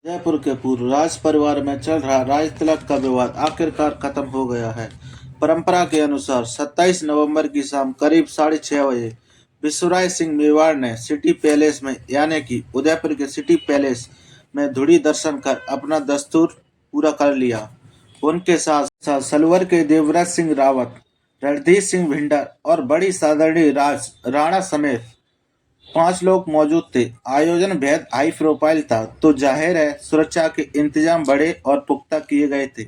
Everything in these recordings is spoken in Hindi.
जयपुर के पूर्व राज परिवार में चल रहा राज तिलक का विवाद आखिरकार खत्म हो गया है। परंपरा के अनुसार 27 नवंबर की शाम करीब 6:30 बजे विश्वराज सिंह मेवाड़ ने सिटी पैलेस में यानी कि उदयपुर के सिटी पैलेस में धुड़ी दर्शन कर अपना दस्तूर पूरा कर लिया। उनके साथ साथ सलवर के देवराज सिंह रावत, रणधीर सिंह भिंडर और बड़ी सादड़ी राज राणा समेत 5 लोग मौजूद थे। आयोजन बेहद हाई प्रोफाइल था तो जाहिर है सुरक्षा के इंतजाम बड़े और पुख्ता किए गए थे।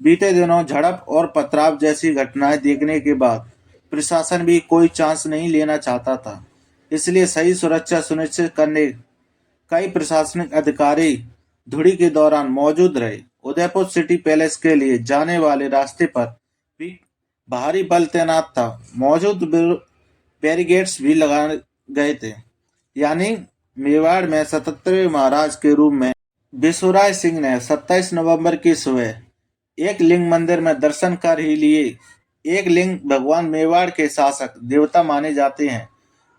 बीते दिनों झड़प और पथराव जैसी घटनाएं देखने के बाद प्रशासन भी कोई चांस नहीं लेना चाहता था, इसलिए सही सुरक्षा सुनिश्चित करने कई प्रशासनिक अधिकारी धुड़ी के दौरान मौजूद रहे। उदयपुर सिटी पैलेस के लिए जाने वाले रास्ते पर भी भारी बल तैनात था। मौजूद बैरिकेड्स भी लगाए गए थे। यानी मेवाड़ में 77वें महाराज के रूप में विश्वराज सिंह ने 27 नवंबर की सुबह एक लिंग मंदिर में दर्शन कर ही लिए। एक लिंग भगवान मेवाड़ के शासक देवता माने जाते हैं,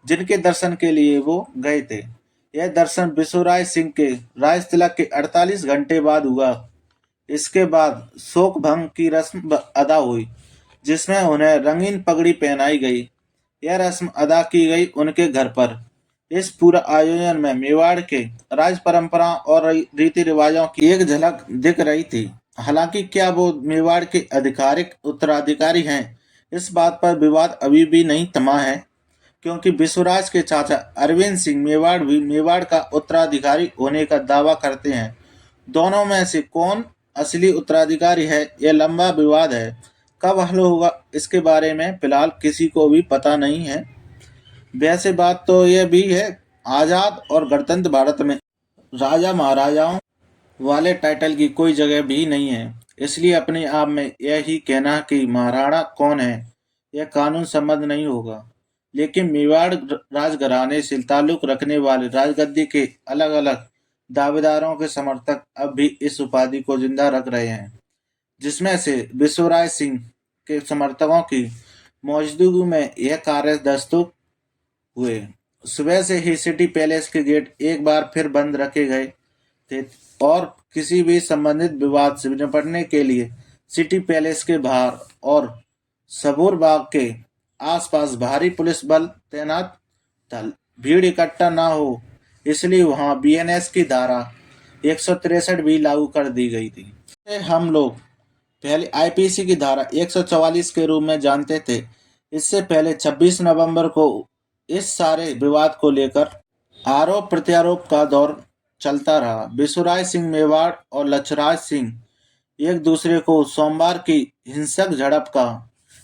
जिनके दर्शन के लिए वो गए थे। यह दर्शन विश्वराज सिंह के राज तिलक के 48 घंटे बाद हुआ। इसके बाद शोक भंग की रस्म अदा हुई, जिसमें उन्हें रंगीन पगड़ी पहनाई गई। यह रस्म अदा की गई उनके घर पर। इस पूरा आयोजन में मेवाड़ के राज परंपरा और रीति रिवाजों की एक झलक दिख रही थी। हालांकि क्या वो मेवाड़ के आधिकारिक उत्तराधिकारी हैं, इस बात पर विवाद अभी भी नहीं थमा है, क्योंकि विश्वराज के चाचा अरविंद सिंह मेवाड़ भी मेवाड़ का उत्तराधिकारी होने का दावा करते हैं। दोनों में से कौन असली उत्तराधिकारी है, यह लंबा विवाद है। कब हल होगा इसके बारे में फिलहाल किसी को भी पता नहीं है। वैसे बात तो यह भी है, आज़ाद और गणतंत्र भारत में राजा महाराजाओं वाले टाइटल की कोई जगह भी नहीं है, इसलिए अपने आप में यह ही कहना कि महाराणा कौन है यह कानून सम्मत नहीं होगा। लेकिन मेवाड़ राजघराने से ताल्लुक रखने वाले राजगद्दी के अलग अलग दावेदारों के समर्थक अब भी इस उपाधि को जिंदा रख रहे हैं, जिसमें से विश्वराज सिंह के समर्थकों की मौजूदगी में यह कार्य दस्तूर हुए। सुबह से ही सिटी पैलेस के गेट एक बार फिर बंद रखे गए थे और किसी भी संबंधित विवाद से निपटने के लिए सिटी पैलेस के बाहर और सबूर बाग के आसपास भारी पुलिस बल तैनात था। भीड़ इकट्ठा ना हो इसलिए वहां बीएनएस की धारा 163 भी लागू कर दी गई थी। हम लोग पहले आईपीसी की धारा 144 के रूप में जानते थे। इससे पहले 26 नवंबर को इस सारे विवाद को लेकर आरोप प्रत्यारोप का दौर चलता रहा। विश्वराज सिंह मेवाड़ और लक्षराज सिंह एक दूसरे को सोमवार की हिंसक झड़प का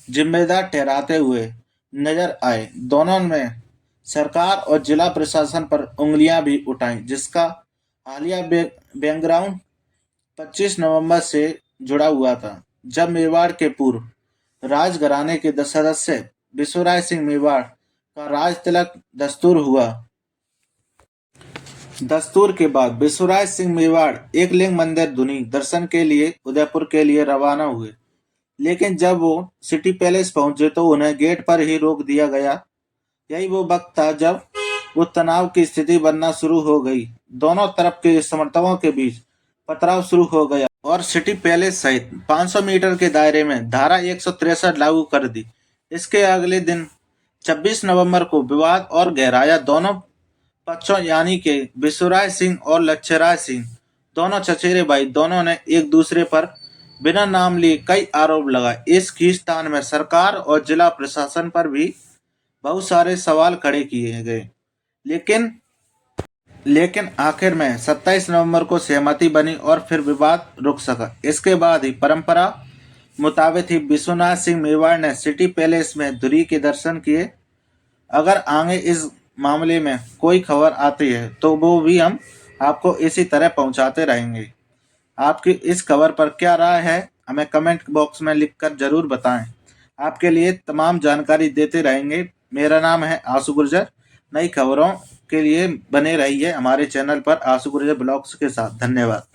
जिम्मेदार ठहराते हुए नजर आए। दोनों ने सरकार और जिला प्रशासन पर उंगलियां भी उठाई, जिसका हालिया बैकग्राउंड 25 नवंबर से जुड़ा हुआ था, जब मेवाड़ के पूर्व राजघराने के सदस्य विश्वराज सिंह मेवाड़ का राज तिलक दस्तूर हुआ। दस्तूर के बाद विश्वराज सिंह मेवाड़ एक लिंग मंदिर धुनी दर्शन के लिए उदयपुर के लिए रवाना हुए, लेकिन जब वो सिटी पैलेस पहुंचे तो उन्हें गेट पर ही रोक दिया गया। यही वो वक्त था जब वो तनाव की स्थिति बनना शुरू हो गई। दोनों तरफ के समर्थकों के बीच पथराव शुरू हो गया और सिटी पैलेस सहित 500 मीटर के दायरे में धारा 163 लागू कर दी। इसके अगले दिन 26 नवंबर को विवाद और गहराया। दोनों पक्षों यानी कि विश्वराज सिंह और लक्षराज सिंह, दोनों चचेरे भाई, दोनों ने एक दूसरे पर बिना नाम लिए कई आरोप लगाए। इस खींचतान में सरकार और जिला प्रशासन पर भी बहुत सारे सवाल खड़े किए गए, लेकिन आखिर में 27 नवंबर को सहमति बनी और फिर विवाद रुक सका। इसके बाद ही परंपरा मुताबिक ही विश्वनाथ सिंह मेवाड़ ने सिटी पैलेस में धुरी के दर्शन किए। अगर आगे इस मामले में कोई खबर आती है तो वो भी हम आपको इसी तरह पहुंचाते रहेंगे। आपकी इस खबर पर क्या राय है, हमें कमेंट बॉक्स में लिखकर जरूर बताएं। आपके लिए तमाम जानकारी देते रहेंगे। मेरा नाम है आशु गुर्जर। नई खबरों के लिए बने रहिए हमारे चैनल पर आशु गुर्जर ब्लॉग्स के साथ। धन्यवाद।